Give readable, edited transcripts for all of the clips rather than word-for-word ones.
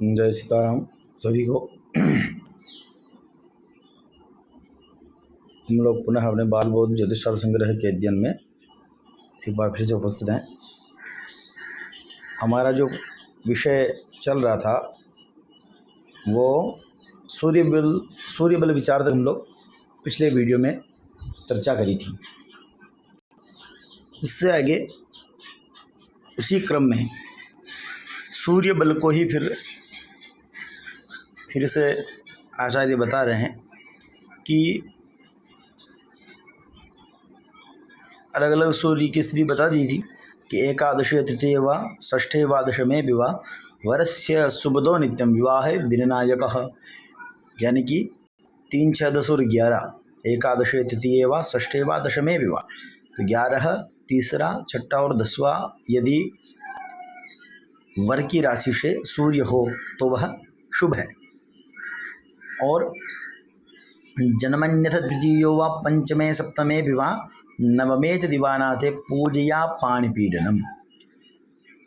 जय सीताराम सभी को। हम लोग पुनः अपने बाल बोध ज्योतिषशास्त्र संग्रह के अध्ययन में एक बार फिर से उपस्थित हैं। हमारा जो विषय चल रहा था वो सूर्य बल विचार तक हम लोग पिछले वीडियो में चर्चा करी थी। उससे आगे उसी क्रम में सूर्य बल को ही फिर से आचार्य बता रहे हैं कि अलग अलग सूर्य की स्थिति बता दी थी कि एकादशे तृतीय व षष्ठे व दशमे विवाह वरस्य सुबदो नित्यम विवाह दिननायक, यानी कि 3, 6, 10 और 11 एकादशे तृतीय व षष्ठे व दशमे विवाह, तो 11 तीसरा छठा और 10वां यदि वर की राशि से सूर्य हो तो वह शुभ है। और जन्मन्यथ द्वितीयो व पंचमे सप्तमे विवाह नवमे च दिवानाथे पूजया पाणिपीडनम।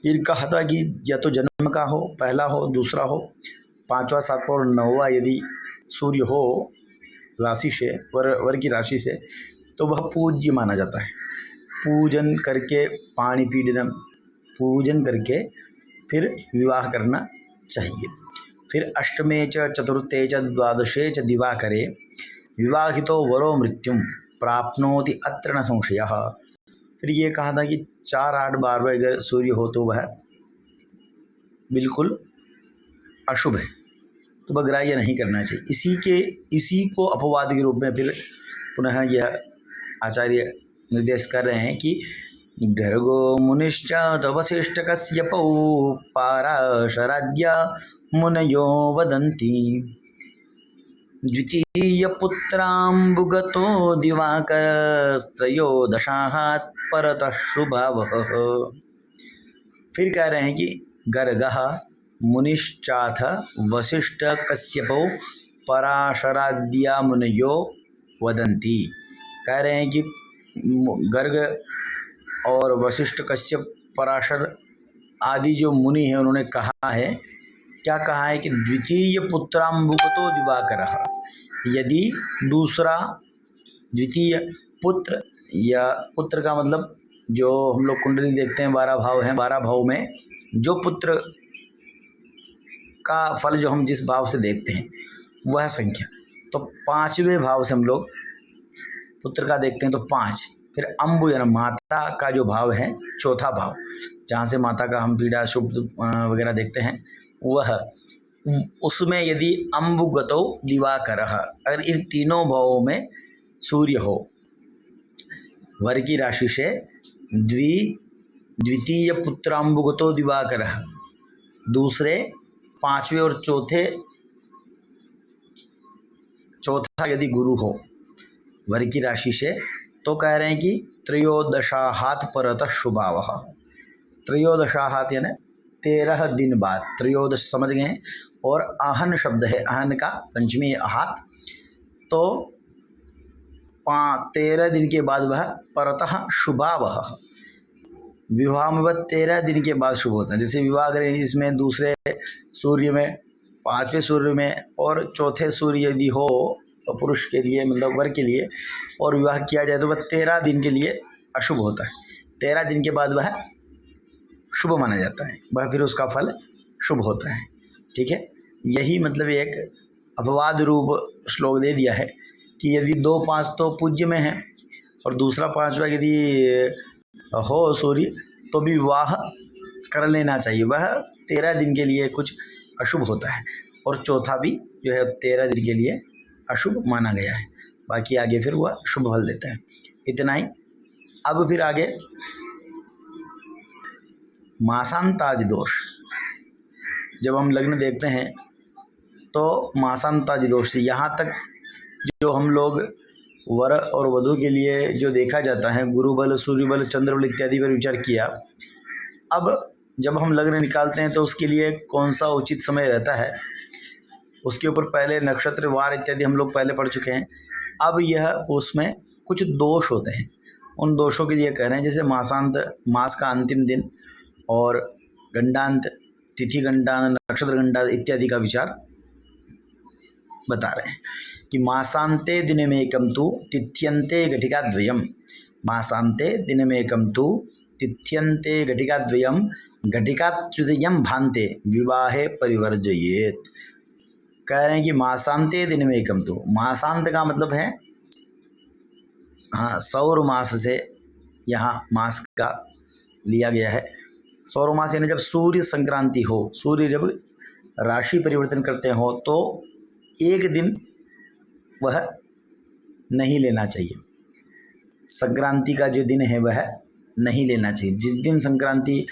फिर कहा था कि या तो जन्म का हो, पहला हो, दूसरा हो, 5वां 7वां और 9वां यदि सूर्य हो राशि से वर की राशि से तो वह पूज्य माना जाता है। पूजन करके पाणिपीडनम, पूजन करके फिर विवाह करना चाहिए। फिर अष्टमे च चतुर्थे च द्वादशे च दिवाकरे विवाहितो वरो मृत्युम प्राप्नोति अत्र न संशयः। फिर ये कहा था कि 4, 8, 12 अगर सूर्य हो तो वह बिल्कुल अशुभ है, तो वह ग्राह्य नहीं करना चाहिए। इसी को अपवाद के रूप में फिर पुनः यह आचार्य निर्देश कर रहे हैं कि गर्गो मुनिश्च वसिष्ठ कश्यपौ पाराशराद्या मुनयो वदन्ति द्वितीय पुत्राम्बुगतो दिवाकरस्त्रयोदशात् परतः शुभावः। फिर कह रहे हैं कि गर्गः मुनिश्चाथ वसिष्ठ कश्यपौ पराशराद्या मुनयो वदन्ति। कह रहे हैं कि गर्ग और वशिष्ठ कश्यप पराशर आदि जो मुनि हैं उन्होंने कहा है, क्या कहा है कि द्वितीय पुत्राम्बुगतो दिवाकरः, यदि दूसरा द्वितीय पुत्र, या पुत्र का मतलब जो हम लोग कुंडली देखते हैं 12 भाव हैं, 12 भाव में जो पुत्र का फल जो हम जिस भाव से देखते हैं वह संख्या, तो 5वें भाव से हम लोग पुत्र का देखते हैं तो 5। फिर अम्बु यानी माता का जो भाव है, चौथा भाव जहाँ से माता का हम पीड़ा शुभ वगैरह देखते हैं, वह उसमें यदि अम्बुगतौ दिवाकरः, अगर इन तीनों भावों में सूर्य हो वर की राशि से द्वितीय पुत्राम्बुगतो दिवाकरः, दूसरे 5वें और चौथा यदि गुरु हो वर की राशि से, तो कह रहे हैं कि त्रयोदशाहात् परतः शुभावः। त्रयोदशाहात् यानी 13 दिन बाद, त्रयोदश समझ गए हैं, और आहन शब्द है, आहन का पंचमी हाथ, तो 13 दिन के बाद वह परतः शुभावः, विवाह में वह 13 दिन के बाद शुभ होता है। जैसे विवाह करें इसमें दूसरे सूर्य में, 5वें सूर्य में और चौथे सूर्य यदि हो पुरुष के लिए, मतलब वर के लिए, और विवाह किया जाए तो वह 13 दिन के लिए अशुभ होता है। 13 दिन के बाद वह शुभ माना जाता है, वह फिर उसका फल शुभ होता है। ठीक है, यही मतलब एक अपवाद रूप श्लोक दे दिया है कि यदि 2, 5 तो पूज्य में है और दूसरा 5वां यदि हो सूर्य तो भी विवाह कर लेना चाहिए, वह 13 दिन के लिए कुछ अशुभ होता है, और चौथा भी जो है 13 दिन के लिए अशुभ माना गया है। बाकी आगे फिर वह शुभ फल देता है। इतना ही। अब फिर आगे मासांतादि दोष, जब हम लग्न देखते हैं तो मासांतादि दोष से यहाँ तक जो हम लोग वर और वधु के लिए जो देखा जाता है, गुरु बल, सूर्य बल, चंद्र बल इत्यादि पर विचार किया। अब जब हम लग्न निकालते हैं तो उसके लिए कौन सा उचित समय रहता है, उसके ऊपर पहले नक्षत्र वार इत्यादि हम लोग पहले पढ़ चुके हैं। अब यह उसमें कुछ दोष होते हैं, उन दोषों के लिए कह रहे हैं, जैसे मासांत, मास का अंतिम दिन, और गंडांत तिथि घंटा नक्षत्र घंटा इत्यादि का विचार बता रहे हैं कि मासांते दिनमेकं तु तिथ्यन्ते घटिकाद्वयम्, मासांते दिनमेकं तु तिथ्यन्ते घटिकाद्वयम् घटिकातृतीयं भान्ते विवाहे परिवर्जयेत्। कह रहे हैं कि मासांते दिनमेकं तु, मासांत का मतलब है हाँ सौर मास से यहाँ मास का लिया गया है। सौर मास यानी जब सूर्य संक्रांति हो, सूर्य जब राशि परिवर्तन करते हो तो एक दिन वह नहीं लेना चाहिए। संक्रांति का जो दिन है वह नहीं लेना चाहिए। जिस दिन संक्रांति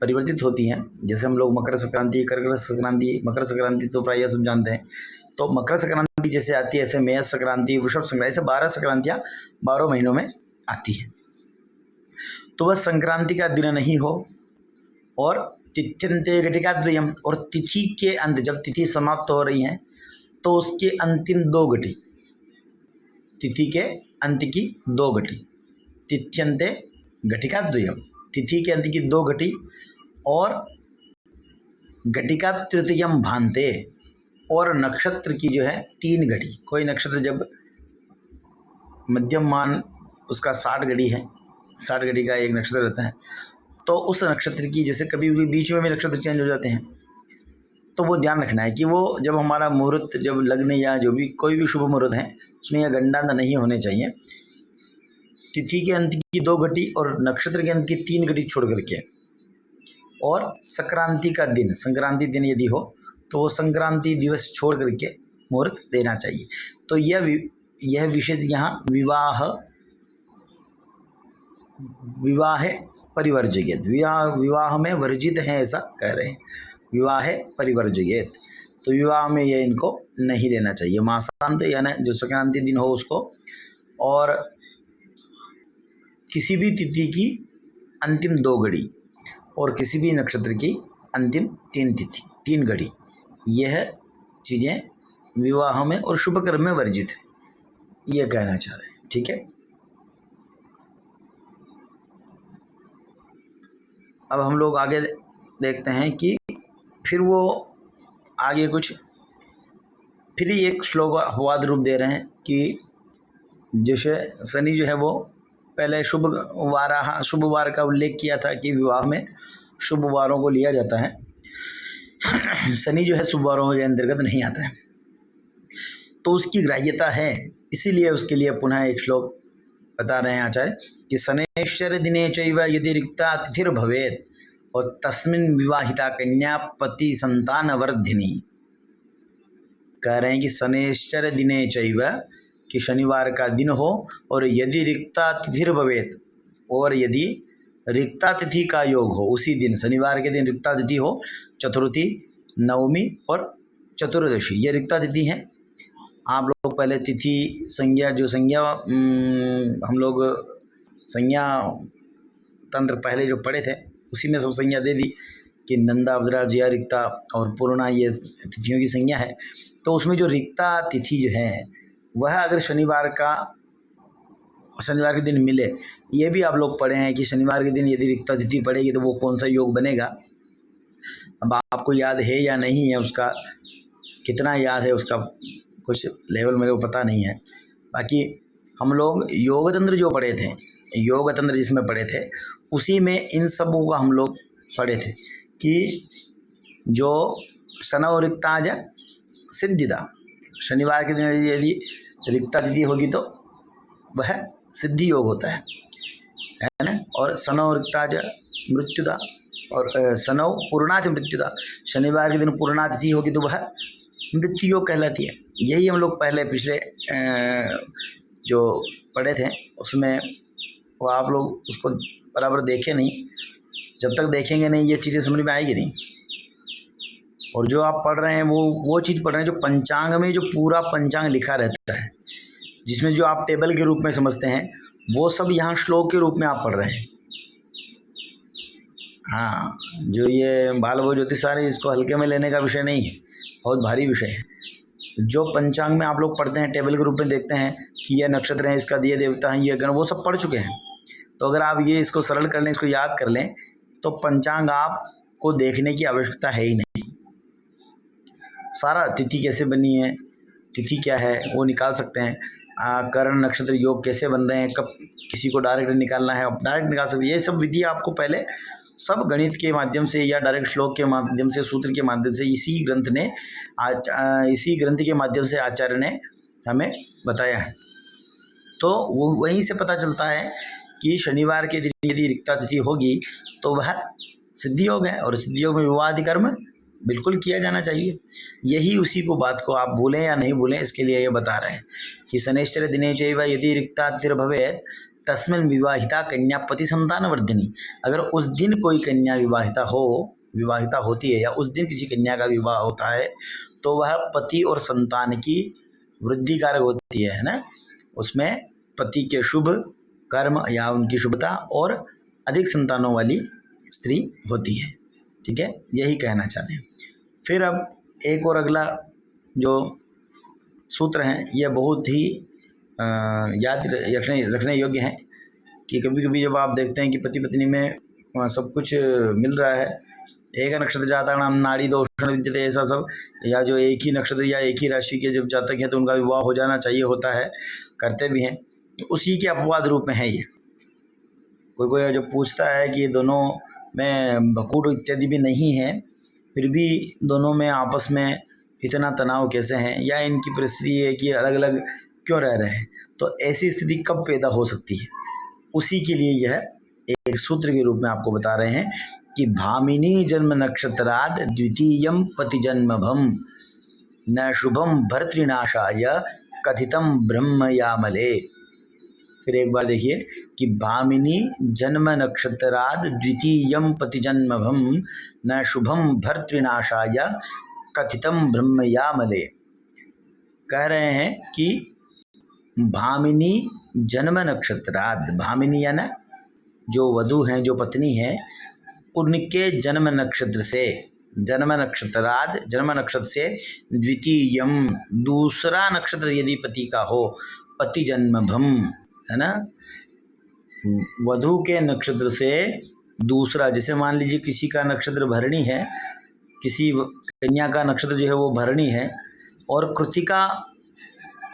परिवर्तित होती हैं, जैसे हम लोग मकर संक्रांति, कर्क संक्रांति, मकर संक्रांति तो प्रायः सब जानते हैं, तो मकर संक्रांति जैसे आती है ऐसे मेष संक्रांति, वृषभ संक्रांति, ऐसे 12 संक्रांतियाँ 12 महीनों में आती है। तो वह संक्रांति का दिन नहीं हो और तिथ्यन्ते घटिकाद्वयम्, और तिथि के अंत, जब तिथि समाप्त हो रही हैं तो उसके अंतिम 2 घटी, तिथि के अंत की 2 घटी, तिथ्यन्ते घटिकाद्वयम्, तिथि के अंत की 2 घटी और घटिका तृतीयम भान्ते, और नक्षत्र की जो है 3 घटी। कोई नक्षत्र जब मध्यम मान उसका 60 घड़ी है, 60 घड़ी का एक नक्षत्र रहता है, तो उस नक्षत्र की जैसे कभी भी बीच में भी नक्षत्र चेंज हो जाते हैं, तो वो ध्यान रखना है कि वो जब हमारा मुहूर्त जब लगने या जो भी कोई भी शुभ मुहूर्त है उसमें यह गंडांत नहीं होने चाहिए। तिथि के अंत की 2 घटी और नक्षत्र के अंत की 3 घटी छोड़ करके, और संक्रांति का दिन, संक्रांति दिन यदि हो तो वो संक्रांति दिवस छोड़ करके मुहूर्त देना चाहिए। तो यह विशेष यहाँ विवाह परिवर्जयेत, विवाह में वर्जित है ऐसा कह रहे हैं, विवाह परिवर्जयेत, तो विवाह में ये इनको नहीं लेना चाहिए। मासांत यानी जो संक्रांति दिन हो उसको, और किसी भी तिथि की अंतिम 2 घड़ी और किसी भी नक्षत्र की अंतिम 3 तिथि 3 घड़ी, यह चीज़ें विवाह में और शुभ कर्म में वर्जित है, यह कहना चाह रहे हैं। ठीक है, अब हम लोग आगे देखते हैं कि फिर वो आगे कुछ फिर ही एक श्लोक अपवाद रूप दे रहे हैं कि जैसे शनि जो है वो पहले शुभ वार का उल्लेख किया था कि विवाह में शुभ वारों को लिया जाता है, शनि जो है शुभ वारों के अंतर्गत नहीं आता है, तो उसकी ग्राह्यता है, इसीलिए उसके लिए पुनः एक श्लोक बता रहे हैं आचार्य कि शनैश्चर दिने चैव यदि रिक्ता तिथिर भवेत् और तस्मिन् विवाहिता कन्या पति संतान वर्धिनी। कह रहे हैं कि शनैश्चर दिने चैव, कि शनिवार का दिन हो, और यदि रिक्ता तिथिर भवेत्, और यदि रिक्ता तिथि का योग हो, उसी दिन शनिवार के दिन रिक्ता तिथि हो, चतुर्थी, नवमी और चतुर्दशी ये रिक्ता तिथि हैं। आप लोग पहले तिथि संज्ञा, जो संज्ञा हम लोग संज्ञा तंत्र पहले जो पढ़े थे उसी में सब संज्ञा दे दी कि नंदा, अवद्रा, जया, रिक्ता और पूर्णा ये तिथियों की संज्ञा है। तो उसमें जो रिक्ता तिथि जो है वह अगर शनिवार के दिन मिले, ये भी आप लोग पढ़े हैं कि शनिवार के दिन यदि रिक्ता तिथि पड़ेगी तो वो कौन सा योग बनेगा। अब आपको याद है या नहीं है, उसका कितना याद है उसका कुछ लेवल मेरे को पता नहीं है। बाकी हम लोग योग तंत्र जो पढ़े थे, योग तंत्र जिसमें पढ़े थे उसी में इन सबों का हम लोग पढ़े थे कि जो शनौ रिक्ताज सिद्धिदा, शनिवार के दिन यदि रिक्ता तिथि होगी तो वह सिद्धि योग होता है ना, और शनौ रिक्ताज मृत्युदा, और शनौ पूर्णाच मृत्युदा, शनिवार के दिन पूर्णा तिथि होगी तो वह मृत्यु योग कहलाती है। यही हम लोग पहले पिछले जो पढ़े थे उसमें, वो आप लोग उसको बराबर देखे नहीं, जब तक देखेंगे नहीं ये चीज़ें समझ में आएगी नहीं। और जो आप पढ़ रहे हैं वो चीज़ पढ़ रहे हैं जो पंचांग में, जो पूरा पंचांग लिखा रहता है, जिसमें जो आप टेबल के रूप में समझते हैं वो सब यहाँ श्लोक के रूप में आप पढ़ रहे हैं। हाँ, जो ये बाल ज्योतिष सारे इसको हल्के में लेने का विषय नहीं है, बहुत भारी विषय है। जो पंचांग में आप लोग पढ़ते हैं टेबल के रूप में देखते हैं कि यह नक्षत्र है, इसका ये देवता है, ये गण, वो सब पढ़ चुके हैं। तो अगर आप ये इसको सरल कर लें, इसको याद कर लें तो पंचांग आपको देखने की आवश्यकता है ही नहीं। सारा तिथि कैसे बनी है, तिथि क्या है वो निकाल सकते हैं। करण नक्षत्र योग कैसे बन रहे हैं, कब किसी को डायरेक्ट निकालना है आप डायरेक्ट निकाल सकते हैं। ये सब विधि आपको पहले सब गणित के माध्यम से या डायरेक्ट श्लोक के माध्यम से, सूत्र के माध्यम से इसी ग्रंथ के माध्यम से आचार्य ने हमें बताया है। तो वो वहीं से पता चलता है कि शनिवार के दिन यदि रिक्ता तिथि होगी तो वह सिद्धि योग है, और सिद्धि योग में विवाह कर्म बिल्कुल किया जाना चाहिए। यही उसी को बात को आप भूलें या नहीं भूलें इसके लिए ये बता रहे हैं कि शनैश्चर दिने चैव यदि रिक्ता तिथिर्भवेत् तस्मिन् विवाहिता कन्या पति संतान वर्धिनी। अगर उस दिन कोई कन्या विवाहिता होती है या उस दिन किसी कन्या का विवाह होता है तो वह पति और संतान की वृद्धि कारक होती है ना। उसमें पति के शुभ कर्म या उनकी शुभता और अधिक संतानों वाली स्त्री होती है। ठीक है, यही कहना चाह रहे हैं। फिर अब एक और अगला जो सूत्र हैं ये बहुत ही याद रखने योग्य हैं कि कभी कभी जब आप देखते हैं कि पति पत्नी में सब कुछ मिल रहा है, एक नक्षत्र जाता नाम नाड़ी दोषण विद्यते ऐसा सब, या जो एक ही नक्षत्र या एक ही राशि के जब जातक हैं तो उनका विवाह हो जाना चाहिए होता है, करते भी हैं, तो उसी के अपवाद रूप में है ये। कोई कोई जब पूछता है कि दोनों में भकूट इत्यादि भी नहीं है फिर भी दोनों में आपस में इतना तनाव कैसे है, या इनकी परिस्थिति है कि अलग अलग क्यों रह रहे हैं, तो ऐसी स्थिति कब पैदा हो सकती है, उसी के लिए यह एक सूत्र के रूप में आपको बता रहे हैं कि भामिनी जन्म नक्षत्राद द्वितीयम पति जन्मभम न शुभम भर्तृनाशाय कथितम ब्रह्म यामले। फिर एक बार देखिए कि भामिनी जन्म नक्षत्राद द्वितीयम पति जन्मभम न शुभम भर्तृनाशाय कथितम ब्रह्म यामले। कह रहे हैं कि भामिनी जन्म नक्षत्राद, भामिनी या ना जो वधू हैं जो पत्नी है उनके जन्म नक्षत्र से, जन्म नक्षत्राद जन्म नक्षत्र से द्वितीयम दूसरा नक्षत्र यदि पति का हो, पति जन्मभम है ना, वधू के नक्षत्र से दूसरा, जैसे मान लीजिए किसी का नक्षत्र भरणी है, किसी कन्या का नक्षत्र जो है वो भरणी है और कृतिका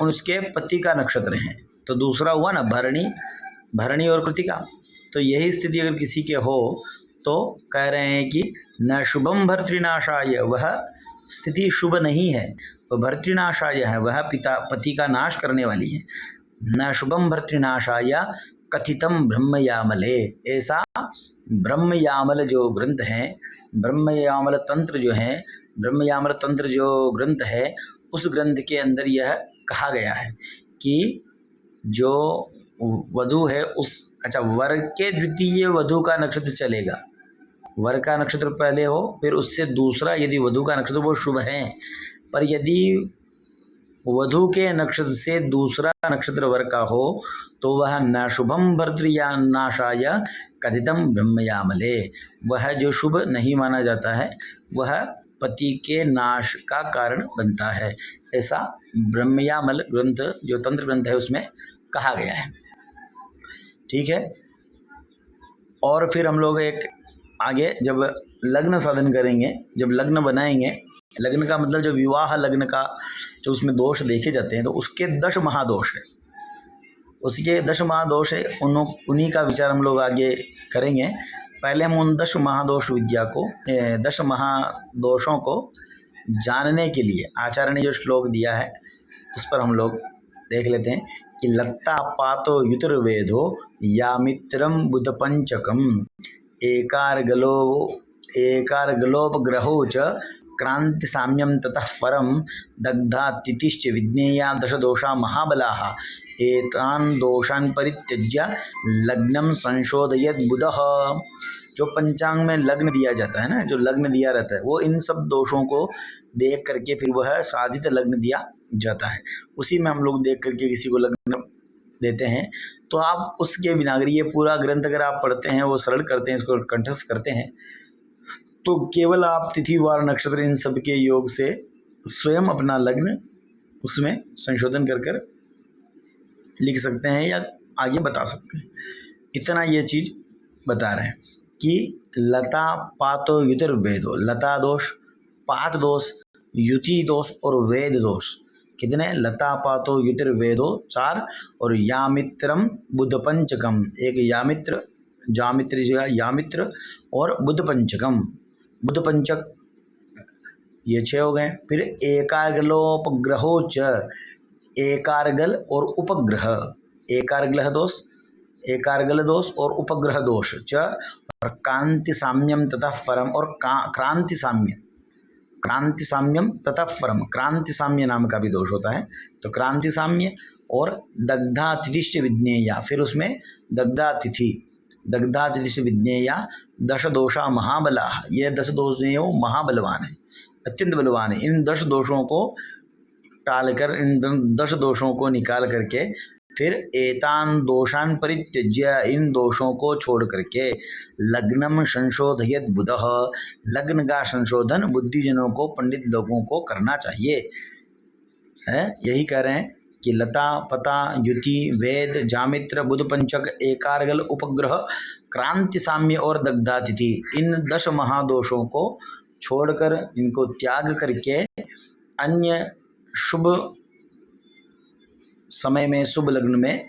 उसके पति का नक्षत्र है, तो दूसरा हुआ ना भरणी और कृतिका। तो यही स्थिति अगर किसी के हो तो कह रहे हैं कि न शुभम भर्तृनाशाय, वह स्थिति शुभ नहीं है, तो भर्तृनाशाय है, वह पति का नाश करने वाली है। न शुभम भर्तृनाशाय कथितम ब्रह्मयामले, ऐसा ब्रह्मयामल जो ग्रंथ है, ब्रह्मयामल तंत्र जो है, ब्रह्मयामल तंत्र जो ग्रंथ है उस ग्रंथ के अंदर यह कहा गया है कि जो वधु है वर के द्वितीय वधु का नक्षत्र चलेगा, वर का नक्षत्र पहले हो फिर उससे दूसरा यदि वधु का नक्षत्र वो शुभ है, पर यदि वधु के नक्षत्र से दूसरा नक्षत्र वर का हो तो वह न शुभम भर्तृनाशाय कथितम ब्रह्मयामले, वह जो शुभ नहीं माना जाता है वह पति के नाश का कारण बनता है, ऐसा ब्रह्मयामल ग्रंथ जो तंत्र ग्रंथ है उसमें कहा गया है। ठीक है, और फिर हम लोग एक आगे जब लग्न साधन करेंगे, जब लग्न बनाएंगे, लग्न का मतलब जो विवाह लग्न का जो उसमें दोष देखे जाते हैं तो उसके 10 महादोष है, उसके 10 महादोष है, उन्हीं का विचार हम लोग आगे करेंगे। पहले हम उन 10 महादोष विद्या को 10 महादोषों को जानने के लिए आचार्य ने जो श्लोक दिया है उस पर हम लोग देख लेते हैं कि लत्ता पातो युतुर्वेदो या मित्रम बुध पंचकम एकारगलोपग्रहो च क्रांति साम्यम ततः परम दग्धा तिथिश्च विज्ञेया 10 दोषा महाबलाः एतान् दोषान् परित्यज्य लग्नम संशोधयेत् बुधः। जो पंचांग में लग्न दिया जाता है ना, जो लग्न दिया रहता है वो इन सब दोषों को देख करके फिर वह साधित लग्न दिया जाता है। उसी में हम लोग देख करके किसी को लग्न देते हैं। तो आप उसके बिना अगर ये पूरा ग्रंथ अगर आप पढ़ते हैं, वो सरल करते हैं, इसको कंठस्थ करते हैं, तो केवल आप तिथि वार नक्षत्र इन सब के योग से स्वयं अपना लग्न उसमें संशोधन कर कर लिख सकते हैं या आगे बता सकते हैं। इतना ये चीज़ बता रहे हैं कि लता पातो युतिर्वेदो, लता दोष, पात दोष, युति दोष और वेद दोष कितने? लता पातो युतिर्वेदो 4 और यामित्रम बुध पंचकम, एक यामित्र, जामित्र जगह यामित्र और बुध पंचकम, बुध पंचक, ये 6 हो गए। फिर एकार्गलोपग्रहो च, एकार्गल और उपग्रह, एकार्गल दोष, एकार्गल दोष और उपग्रह दोष च, और कांति साम्यम तथा परम और क्रांति साम्य, क्रांति साम्यम तथा परम, क्रांति साम्य नाम का भी दोष होता है, तो क्रांति साम्य और दग्धातिथि विज्ञेया, फिर उसमें दग्धातिथि, दग्धातिथि विज्ञेया 10 दोषा महाबला, ये 10 दोष जो है वो महाबलवान है, अत्यंत बलवान है। इन 10 दोषों को टालकर, इन 10 दोषों को निकाल करके फिर एतान दोषान परित्यज्य, इन दोषों को छोड़ करके लग्नम संशोधयत बुधः, लग्न का संशोधन बुद्धिजनों को, पंडित लोगों को करना चाहिए है। यही कह रहे हैं कि लता पता युति वेद जामित्र बुध पंचक एकार्गल उपग्रह क्रांति साम्य और दग्धातिथि, इन 10 महादोषों को छोड़कर, इनको त्याग करके अन्य शुभ समय में, शुभ लग्न में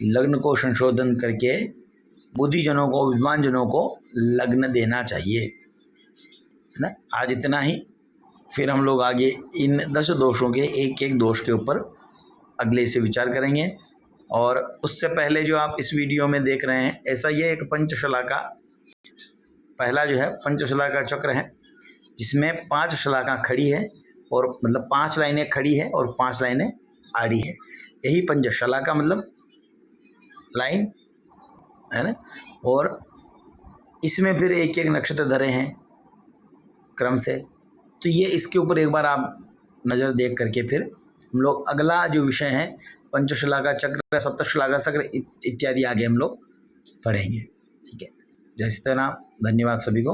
लग्न को संशोधन करके बुद्धिजनों को, विद्वान जनों को लग्न देना चाहिए, है ना। आज इतना ही, फिर हम लोग आगे इन 10 दोषों के एक एक दोष के ऊपर अगले से विचार करेंगे। और उससे पहले जो आप इस वीडियो में देख रहे हैं, ऐसा ये एक पंचशला का पहला जो है पंचशला का चक्र है, जिसमें 5 शलाका खड़ी है, और मतलब 5 लाइनें खड़ी है और 5 लाइनें आड़ी है, यही पंचशला का मतलब लाइन है ना। और इसमें फिर एक एक नक्षत्र धरे हैं क्रम से, तो ये इसके ऊपर एक बार आप नज़र देख करके फिर हम लोग अगला जो विषय है पंचशला का चक्र, सप्तशला का चक्र इत्यादि आगे हम लोग पढ़ेंगे। ठीक है, जय सीताराम, धन्यवाद सभी को।